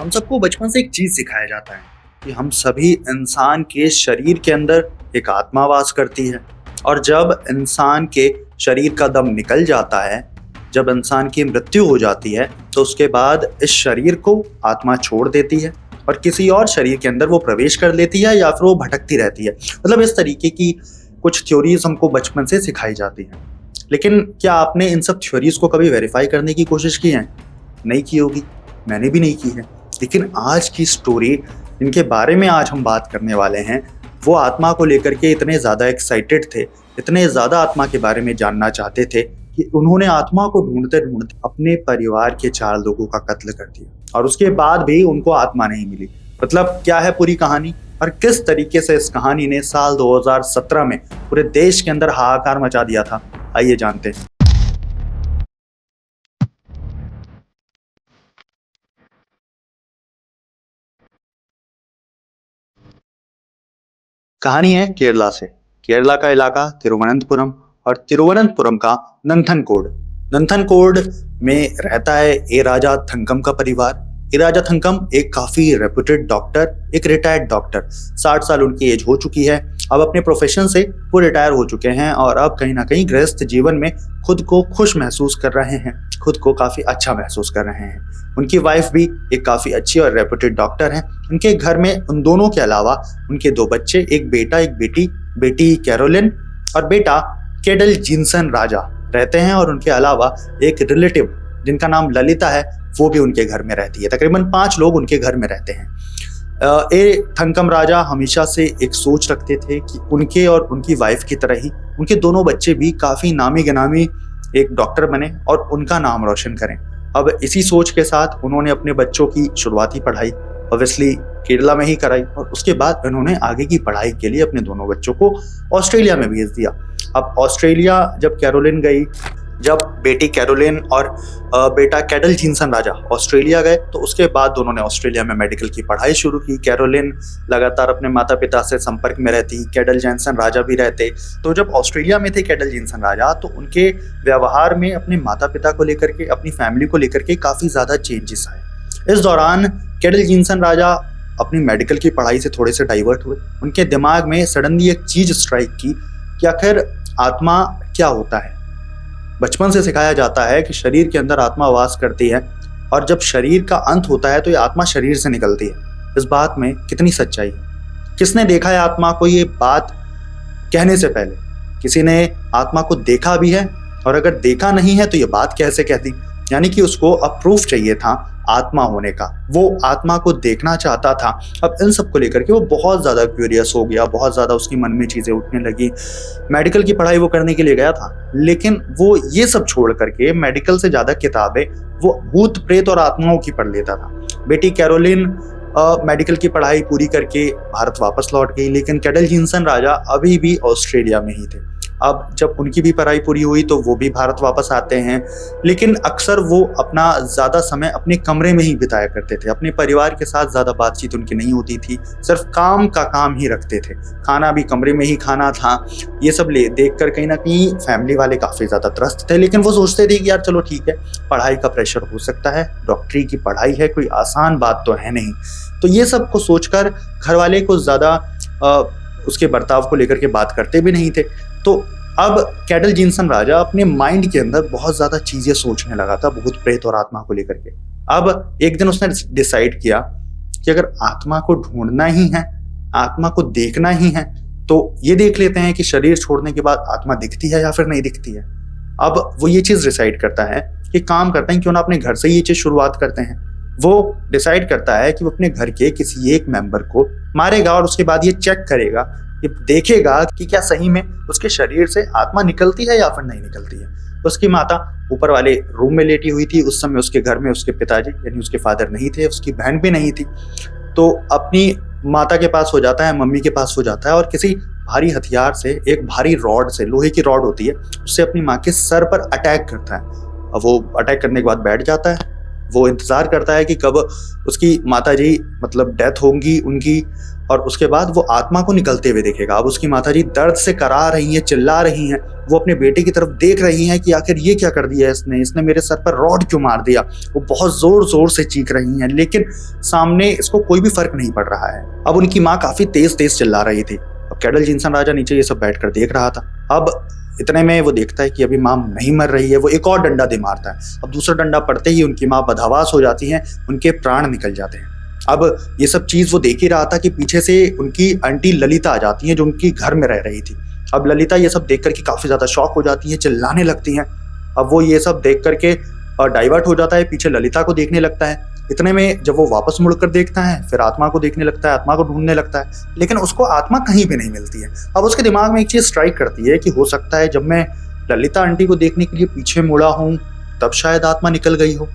हम सबको बचपन से एक चीज सिखाया जाता है कि हम सभी इंसान के शरीर के अंदर एक आत्मा वास करती है। और जब इंसान के शरीर का दम निकल जाता है, जब इंसान की मृत्यु हो जाती है, तो उसके बाद इस शरीर को आत्मा छोड़ देती है और किसी और शरीर के अंदर वो प्रवेश कर लेती है या फिर वो भटकती रहती है। मतलब इस तरीके की कुछ थ्योरीज हमको बचपन से सिखाई जाती हैं। लेकिन क्या आपने इन सब थ्योरीज को कभी वेरीफाई करने की कोशिश की है? नहीं की होगी, मैंने भी नहीं की है। लेकिन आज की स्टोरी, जिनके बारे में आज हम बात करने वाले हैं, वो आत्मा को लेकर के इतने ज़्यादा एक्साइटेड थे, इतने ज़्यादा आत्मा के बारे में जानना चाहते थे कि उन्होंने आत्मा को ढूंढते ढूंढते अपने परिवार के 4 लोगों का कत्ल कर दिया और उसके बाद भी उनको आत्मा नहीं मिली। मतलब क्या है पूरी कहानी और किस तरीके से इस कहानी ने साल 2017 में पूरे देश के अंदर हाहाकार मचा दिया था, आइए जानते हैं। कहानी है केरला से। केरला का इलाका तिरुवनंतपुरम और तिरुवनंतपुरम का नंथनकोड। नंथनकोड में रहता है ए राजा थंकम का परिवार। ए राजा थंकम एक काफी रेपुटेड डॉक्टर, एक रिटायर्ड डॉक्टर। 60 साल उनकी एज हो चुकी है। अब अपने प्रोफेशन से वो रिटायर हो चुके हैं और अब कहीं ना कहीं गृहस्थ जीवन में खुद को खुश महसूस कर रहे हैं, खुद को काफी अच्छा महसूस कर रहे हैं। उनकी वाइफ भी एक काफी अच्छी और रेपुटेड डॉक्टर हैं। उनके घर में उन दोनों के अलावा उनके 2 बच्चे, एक बेटा एक बेटी। बेटी कैरोलिन और बेटा केडल जिनसन राजा रहते हैं और उनके अलावा एक रिलेटिव जिनका नाम ललिता है, वो भी उनके घर में रहती है। तकरीबन 5 लोग उनके घर में रहते हैं। ए थंकम राजा हमेशा से एक सोच रखते थे कि उनके और उनकी वाइफ की तरह ही उनके दोनों बच्चे भी काफी नामी गिनामी एक डॉक्टर बने और उनका नाम रोशन करें। अब इसी सोच के साथ उन्होंने अपने बच्चों की शुरुआती पढ़ाई ऑब्वियसली केरला में ही कराई और उसके बाद उन्होंने आगे की पढ़ाई के लिए अपने दोनों बच्चों को ऑस्ट्रेलिया में भेज दिया। अब ऑस्ट्रेलिया जब कैरोलिन गई, जब बेटी कैरोलिन और बेटा कैडल जिनसन राजा ऑस्ट्रेलिया गए, तो उसके बाद दोनों ने ऑस्ट्रेलिया में मेडिकल की पढ़ाई शुरू की। कैरोलिन लगातार अपने माता पिता से संपर्क में रहती, कैडल जिनसन राजा भी रहते। तो जब ऑस्ट्रेलिया में थे कैडल जिनसन राजा, तो उनके व्यवहार में अपने माता पिता को लेकर के, अपनी फैमिली को लेकर के काफ़ी ज़्यादा चेंजेस आए। इस दौरान कैडल जिनसन राजा अपनी मेडिकल की पढ़ाई से थोड़े से डाइवर्ट हुए। उनके दिमाग में सडनली एक चीज़ स्ट्राइक की कि आखिर आत्मा क्या होता है। बचपन से सिखाया जाता है कि शरीर के अंदर आत्मा वास करती है और जब शरीर का अंत होता है तो ये आत्मा शरीर से निकलती है। इस बात में कितनी सच्चाई है? किसने देखा है आत्मा को? ये बात कहने से पहले किसी ने आत्मा को देखा भी है, और अगर देखा नहीं है तो ये बात कैसे कहती? यानी कि उसको अप्रूव चाहिए था आत्मा होने का, वो आत्मा को देखना चाहता था। अब इन सब को लेकर के वो बहुत ज़्यादा क्यूरियस हो गया, बहुत ज़्यादा उसके मन में चीज़ें उठने लगी। मेडिकल की पढ़ाई वो करने के लिए गया था, लेकिन वो ये सब छोड़ करके मेडिकल से ज़्यादा किताबें वो भूत प्रेत और आत्माओं की पढ़ लेता था। बेटी कैरोलिन मेडिकल की पढ़ाई पूरी करके भारत वापस लौट गई, लेकिन कैडल जिनसन राजा अभी भी ऑस्ट्रेलिया में ही थे। अब जब उनकी भी पढ़ाई पूरी हुई तो वो भी भारत वापस आते हैं, लेकिन अक्सर वो अपना ज़्यादा समय अपने कमरे में ही बिताया करते थे। अपने परिवार के साथ ज़्यादा बातचीत उनकी नहीं होती थी, सिर्फ काम का काम ही रखते थे। खाना भी कमरे में ही खाना था। ये सब देख कर कहीं ना कहीं फैमिली वाले काफ़ी ज़्यादा त्रस्त थे, लेकिन वो सोचते थे कि यार चलो ठीक है, पढ़ाई का प्रेशर हो सकता है, डॉक्टरी की पढ़ाई है, कोई आसान बात तो है नहीं। तो ये सब को सोचकर घर वाले को ज़्यादा उसके बर्ताव को लेकर के बात करते भी नहीं थे। तो अब कैडल जिनसन राजा अपने माइंड के अंदर बहुत ज़्यादा चीज़ें सोचने लगा था भूत प्रेत और आत्मा को लेकर के। अब एक दिन उसने डिसाइड किया कि अगर आत्मा को ढूंढना ही है, आत्मा को देखना ही है, तो ये देख लेते हैं कि शरीर छोड़ने के बाद आत्मा दिखती है या फिर नहीं दिखती है। अब वो ये चीज़ डिसाइड करता है कि काम करते हैं, क्यों ना अपने घर से ये चीज़ शुरुआत करते हैं। वो डिसाइड करता है कि वो अपने घर के किसी एक मेंबर को मारेगा और उसके बाद ये चेक करेगा, ये देखेगा कि क्या सही में उसके शरीर से आत्मा निकलती है या फिर नहीं निकलती है। उसकी माता ऊपर वाले रूम में लेटी हुई थी। उस समय उसके घर में उसके पिताजी यानी उसके फादर नहीं थे, उसकी बहन भी नहीं थी। तो अपनी माता के पास हो जाता है, मम्मी के पास हो जाता है और किसी भारी हथियार से, एक भारी रॉड से, लोहे की रॉड होती है, उससे अपनी माँ के सर पर अटैक करता है। अब वो अटैक करने के बाद बैठ जाता है। वो इंतज़ार करता है कि कब उसकी माताजी मतलब डेथ होंगी उनकी, और उसके बाद वो आत्मा को निकलते हुए देखेगा। अब उसकी माताजी दर्द से करा रही हैं, चिल्ला रही हैं, वो अपने बेटे की तरफ देख रही हैं कि आखिर ये क्या कर दिया इसने मेरे सर पर रॉड क्यों मार दिया। वो बहुत जोर जोर से चीख रही हैं, लेकिन सामने इसको कोई भी फर्क नहीं पड़ रहा है। अब उनकी माँ काफी तेज तेज चिल्ला रही थी। अब कैडल जिनसन राजा नीचे ये सब बैठकर देख रहा था। अब इतने में वो देखता है कि अभी माँ नहीं मर रही है। वो एक और डंडा दे मारता है। अब दूसरा डंडा पड़ते ही उनकी माँ बदहवास हो जाती है, उनके प्राण निकल जाते हैं। अब ये सब चीज वो देख ही रहा था कि पीछे से उनकी आंटी ललिता आ जाती है, जो उनकी घर में रह रही थी। अब ललिता ये सब देख करके काफी ज्यादा शॉक हो जाती है, चिल्लाने लगती हैं। अब वो ये सब देख करके डाइवर्ट हो जाता है, पीछे ललिता को देखने लगता है। इतने में जब वो वापस मुड़कर देखता है, फिर आत्मा को देखने लगता है, आत्मा को ढूंढने लगता है, लेकिन उसको आत्मा कहीं भी नहीं मिलती है। अब उसके दिमाग में एक चीज स्ट्राइक करती है कि हो सकता है जब मैं ललिता आंटी को देखने के लिए पीछे मुड़ा हूं तब शायद आत्मा निकल गई हो।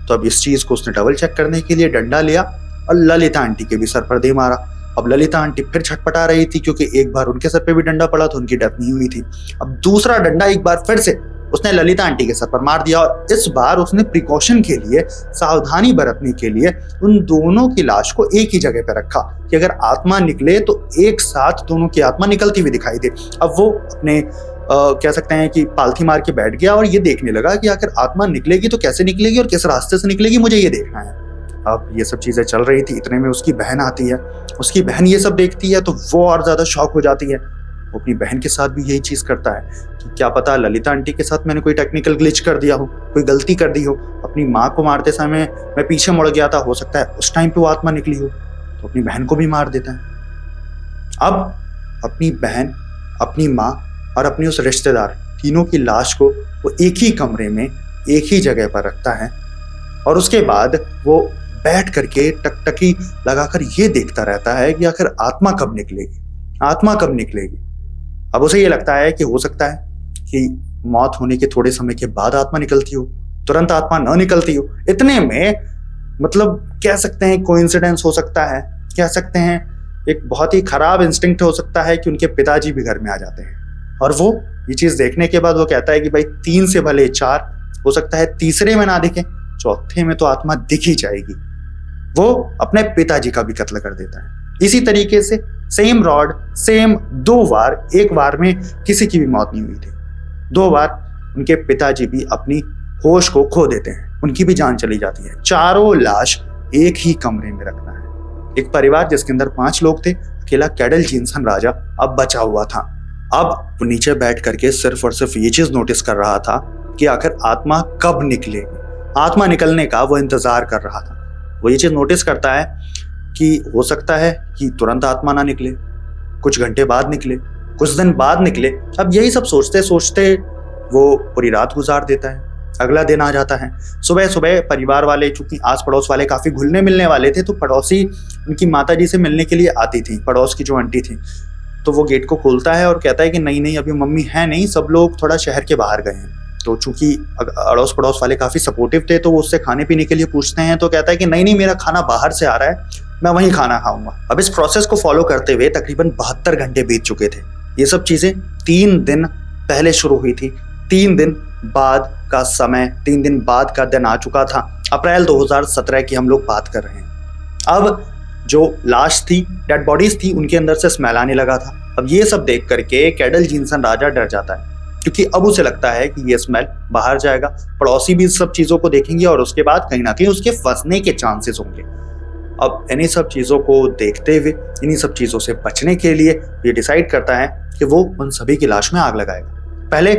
तो अब इस चीज को उसने डबल चेक करने के लिए डंडा लिया और ललिता आंटी के भी सर पर दे मारा। अब ललिता आंटी फिर छटपटा रही थी, क्योंकि एक बार उनके सर पे भी डंडा पड़ा तो उनकी डेथ नहीं हुई थी। अब दूसरा डंडा एक बार फिर से उसने ललिता आंटी के सर पर मार दिया, और इस बार उसने प्रिकॉशन के लिए, सावधानी बरतने के लिए उन दोनों की लाश को एक ही जगह पर रखा कि अगर आत्मा निकले तो एक साथ दोनों की आत्मा निकलती हुई दिखाई दे। अब वो अपने कह सकते हैं कि पालथी मार के बैठ गया और ये देखने लगा कि आखिर आत्मा निकलेगी तो कैसे निकलेगी और किस रास्ते से निकलेगी, मुझे ये देखना है। अब ये सब चीजें चल रही थी, इतने में उसकी बहन आती है। उसकी बहन ये सब देखती है तो वो और ज्यादा शॉक हो जाती है। वो अपनी बहन के साथ भी यही चीज करता है कि क्या पता ललिता आंटी के साथ मैंने कोई टेक्निकल ग्लिच कर दिया हो, कोई गलती कर दी हो। अपनी माँ को मारते समय मैं पीछे मुड़ गया था, हो सकता है उस टाइम पे वो आत्मा निकली हो। तो अपनी बहन को भी मार देता है। अब अपनी बहन, अपनी माँ और अपनी उस रिश्तेदार, तीनों की लाश को वो एक ही कमरे में एक ही जगह पर रखता है, और उसके बाद वो बैठ करके टकटकी लगाकर ये देखता रहता है कि आखिर आत्मा कब निकलेगी, आत्मा कब निकलेगी। अब उसे ये लगता है कि हो सकता है कि मौत होने के थोड़े समय के बाद आत्मा निकलती हो, तुरंत आत्मा न निकलती हो। इतने में मतलब कह सकते हैं कोइंसिडेंस हो सकता है, कह सकते हैं एक बहुत ही खराब इंस्टिंक्ट हो सकता है कि उनके पिताजी भी घर में आ जाते हैं। और वो ये चीज देखने के बाद वो कहता है कि भाई 3 से भले 4, हो सकता है तीसरे में ना दिखे, चौथे में तो आत्मा दिख ही जाएगी। वो अपने पिताजी का भी कत्ल कर देता है। इसी तरीके से सेम रॉड, सेम 2 बार, एक बार में किसी की भी मौत नहीं हुई थी, 2 बार उनके पिताजी भी अपनी होश को खो देते हैं, उनकी भी जान चली जाती है। चारों लाश एक ही कमरे में रखना है। एक परिवार जिसके अंदर 5 लोग थे, अकेला कैडल जिनसन राजा अब बचा हुआ था। अब वो नीचे बैठ करके सिर्फ और सिर्फ ये चीज नोटिस कर रहा था कि आखिर आत्मा कब निकलेगी। आत्मा निकलने का वो इंतजार कर रहा था। वो ये चीज नोटिस करता है कि हो सकता है कि तुरंत आत्मा ना निकले, कुछ घंटे बाद निकले, कुछ दिन बाद निकले। अब यही सब सोचते सोचते वो पूरी रात गुजार देता है। अगला दिन आ जाता है। सुबह सुबह परिवार वाले, चूंकि आस पड़ोस वाले काफी घुलने मिलने वाले थे, तो पड़ोसी उनकी माता जी से मिलने के लिए आती थी, पड़ोस की जो आंटी थी। तो वो गेट को खोलता है और कहता है कि नहीं नहीं, अभी मम्मी है नहीं, सब लोग थोड़ा शहर के बाहर गए हैं। तो चूंकि अड़ोस पड़ोस वाले काफी सपोर्टिव थे, तो वो उससे खाने पीने के लिए पूछते हैं। तो कहता है कि नहीं नहीं, मेरा खाना बाहर से आ रहा है, मैं वहीं खाना खाऊंगा। अब इस प्रोसेस को फॉलो करते हुए तकरीबन 72 घंटे बीत चुके थे। ये सब चीजें 3 दिन पहले शुरू हुई थी। 3 दिन बाद का समय, 3 दिन बाद का दिन आ चुका था। अप्रैल 2017 की हम लोग बात कर रहे हैं। अब जो लाश थी, डेड बॉडीज थी, उनके अंदर से स्मेल आने लगा था। अब ये सब देख करके कैडल जिनसन राजा डर जाता है, क्योंकि अब उसे लगता है कि ये स्मेल बाहर जाएगा, पड़ोसी भी इस सब चीजों को देखेंगे और उसके बाद कहीं ना कहीं उसके फंसने के चांसेस होंगे। अब इन्हीं सब चीजों को देखते हुए, इन्हीं सब चीजों से बचने के लिए ये डिसाइड करता है कि वो उन सभी की लाश में आग लगाएगा। पहले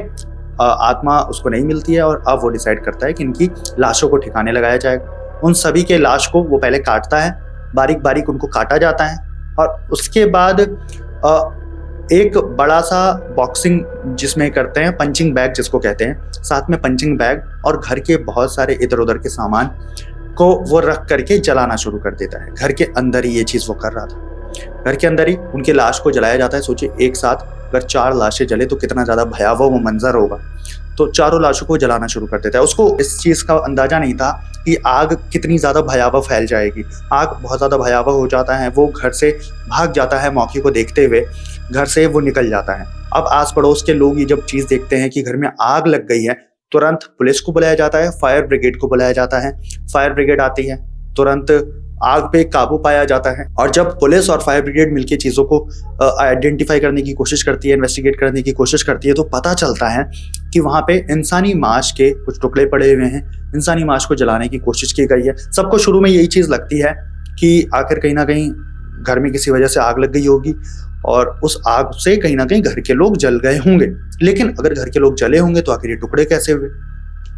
आत्मा उसको नहीं मिलती है और अब वो डिसाइड करता है कि इनकी लाशों को ठिकाने लगाया जाएगा। उन सभी के लाश को वो पहले काटता है, बारीक बारीक उनको काटा जाता है, और उसके बाद एक बड़ा सा बॉक्सिंग जिसमें करते हैं, पंचिंग बैग जिसको कहते हैं, साथ में पंचिंग बैग और घर के बहुत सारे इधर उधर के सामान को वो रख करके जलाना शुरू कर देता है। घर के अंदर ही ये चीज वो कर रहा था। घर के अंदर ही उनके लाश को जलाया जाता है। सोचिए, एक साथ अगर 4 लाशें जले तो कितना ज्यादा भयावह वो मंजर होगा। तो चारों लाशों को जलाना शुरू कर देता है। उसको इस चीज का अंदाजा नहीं था कि आग कितनी ज्यादा भयावह फैल जाएगी। आग बहुत ज्यादा भयावह हो जाता है। वो घर से भाग जाता है, मौके को देखते हुए घर से वो निकल जाता है। अब आस पड़ोस के लोग ये जब चीज देखते हैं कि घर में आग लग गई है, तुरंत पुलिस को बुलाया जाता है, फायर ब्रिगेड को बुलाया जाता है। फायर ब्रिगेड आती है, तुरंत आग पे काबू पाया जाता है। और जब पुलिस और फायर ब्रिगेड मिलकर चीज़ों को आइडेंटिफाई करने की कोशिश करती है, इन्वेस्टिगेट करने की कोशिश करती है, तो पता चलता है कि वहाँ पे इंसानी मांस के कुछ टुकड़े पड़े हुए हैं, इंसानी मांस को जलाने की कोशिश की गई है। सबको शुरू में यही चीज़ लगती है कि आखिर कहीं ना कहीं घर में किसी वजह से आग लग गई होगी और उस आग से कहीं ना कहीं घर के लोग जल गए होंगे। लेकिन अगर घर के लोग जले होंगे तो आखिर ये टुकड़े कैसे हुए?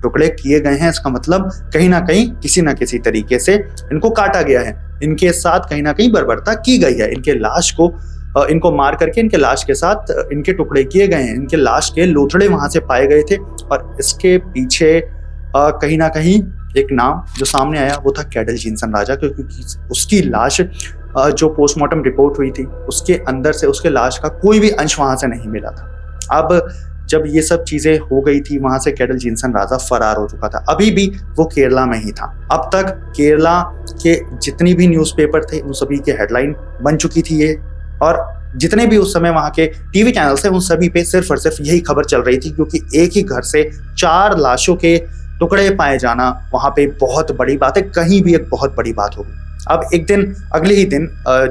टुकड़े किए गए हैं, इसका मतलब कहीं ना कहीं किसी ना किसी तरीके से इनको काटा गया है, इनके साथ कहीं ना कहीं बर्बरता की गई है, इनके लाश को इनको मार करके इनके लाश के साथ इनके टुकड़े किए गए हैं, इनके लाश के लोथड़े वहां से पाए गए थे। और इसके पीछे कहीं ना कहीं एक नाम जो सामने आया वो था कैडल जिनसन राजा, क्योंकि उसकी लाश जो पोस्टमार्टम रिपोर्ट हुई थी उसके अंदर से उसके लाश का कोई भी अंश वहां से नहीं मिला था। अब जब ये सब चीजें हो गई थी, वहां से कैडल जिनसन राजा फरार हो चुका था। अभी भी वो केरला में ही था। अब तक केरला के जितनी भी न्यूज़पेपर थे उन सभी के हेडलाइन बन चुकी थी ये, और जितने भी उस समय वहां के टीवी चैनल थे उन सभी पे सिर्फ और सिर्फ यही खबर चल रही थी, क्योंकि एक ही घर से 4 लाशों के टुकड़े पाए जाना वहां पे बहुत बड़ी बात है, कहीं भी एक बहुत बड़ी बात होगी। अब एक दिन अगले ही दिन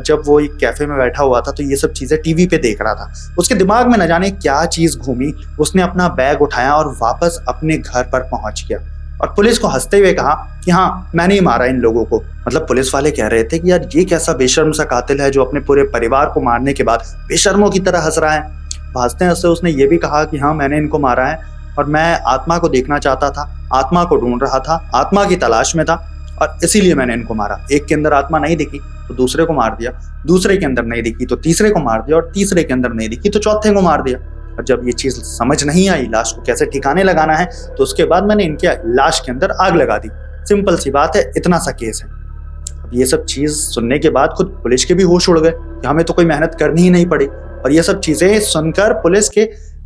जब वो एक कैफे में बैठा हुआ था तो ये सब चीजें टीवी पे देख रहा था। उसके दिमाग में न जाने क्या चीज घूमी, उसने अपना बैग उठाया और वापस अपने घर पर पहुंच गया और पुलिस को हंसते हुए कहा कि हाँ, मैंने ही मारा इन लोगों को। मतलब पुलिस वाले कह रहे थे कि यार ये कैसा बेशर्म सा कातिल है जो अपने पूरे परिवार को मारने के बाद बेशर्मों की तरह हंस रहा है। हंसते हंसते उसने ये भी कहा कि हाँ, मैंने इनको मारा है और मैं आत्मा को देखना चाहता था, आत्मा को ढूंढ रहा था, आत्मा की तलाश में था और इसीलिए मैंने इनको मारा। एक के अंदर आत्मा नहीं दिखी तो दूसरे को मार दिया, दूसरे के अंदर नहीं दिखी तो तीसरे को मार दिया और तीसरे के अंदर नहीं दिखी तो चौथे को मार दिया। और जब ये चीज समझ नहीं आई लाश को कैसे ठिकाने लगाना है तो उसके बाद मैंने इनके लाश के अंदर आग लगा दी। सिंपल सी बात है, इतना सा केस है। अब ये सब चीज सुनने के बाद खुद पुलिस के भी होश उड़ गए कि हमें तो कोई मेहनत करनी ही नहीं पड़ी। और ये सब चीजें सुनकर पुलिस के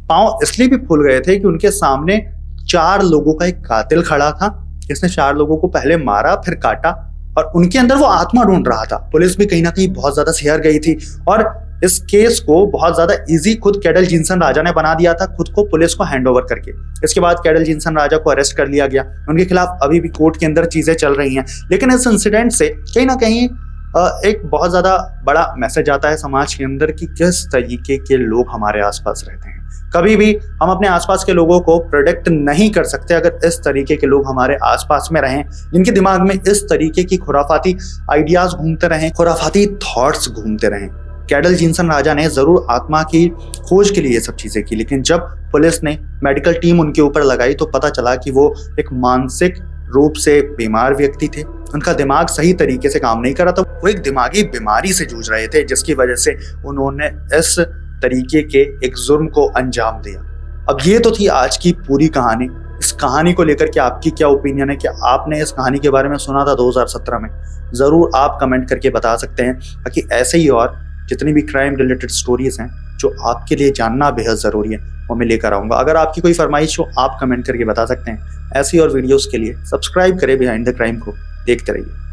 पांव इसलिए भी फूल गए थे कि उनके सामने 4 लोगों का एक कातिल खड़ा था, जिसने 4 लोगों को पहले मारा फिर काटा और उनके अंदर वो आत्मा ढूंढ रहा था। पुलिस भी कहीं ना कहीं बहुत ज्यादा सिहर गई थी और इस केस को बहुत ज्यादा इजी खुद कैडल जिनसन राजा ने बना दिया था, खुद को पुलिस को हैंडओवर करके। इसके बाद कैडल जिनसन राजा को अरेस्ट कर लिया गया। उनके खिलाफ अभी भी कोर्ट के अंदर चीजें चल रही हैं। लेकिन इस इंसिडेंट से कहीं ना कहीं एक बहुत ज्यादा बड़ा मैसेज आता है समाज के अंदर कि किस तरीके के लोग हमारे आसपास रहते हैं। कभी भी हम अपने आसपास के लोगों को प्रोटेक्ट नहीं कर सकते अगर इस तरीके के लोग हमारे आसपास में रहें, जिनके दिमाग में इस तरीके की खुराफाती आइडियाज घूमते रहें, खुराफाती थॉट्स घूमते रहें। कैडल जिनसन राजा ने जरूर आत्मा की खोज के लिए ये सब चीजें की, लेकिन जब पुलिस ने मेडिकल टीम उनके ऊपर लगाई तो पता चला कि वो एक मानसिक रूप से बीमार व्यक्ति थे। उनका दिमाग सही तरीके से काम नहीं कर रहा था, वो एक दिमागी बीमारी से जूझ रहे थे, जिसकी वजह से उन्होंने इस तरीके के एक जुर्म को अंजाम दिया। अब ये तो थी आज की पूरी कहानी। इस कहानी को लेकर के आपकी क्या ओपिनियन है? क्या आपने इस कहानी के बारे में सुना था 2017 में? जरूर आप कमेंट करके बता सकते हैं, ताकि ऐसे ही और जितनी भी क्राइम रिलेटेड स्टोरीज हैं जो आपके लिए जानना बेहद ज़रूरी है वो मैं लेकर आऊँगा। अगर आपकी कोई फरमाइश हो आप कमेंट करके बता सकते हैं। ऐसी और वीडियोस के लिए सब्सक्राइब करें बिहाइंड द क्राइम को, देखते रहिए।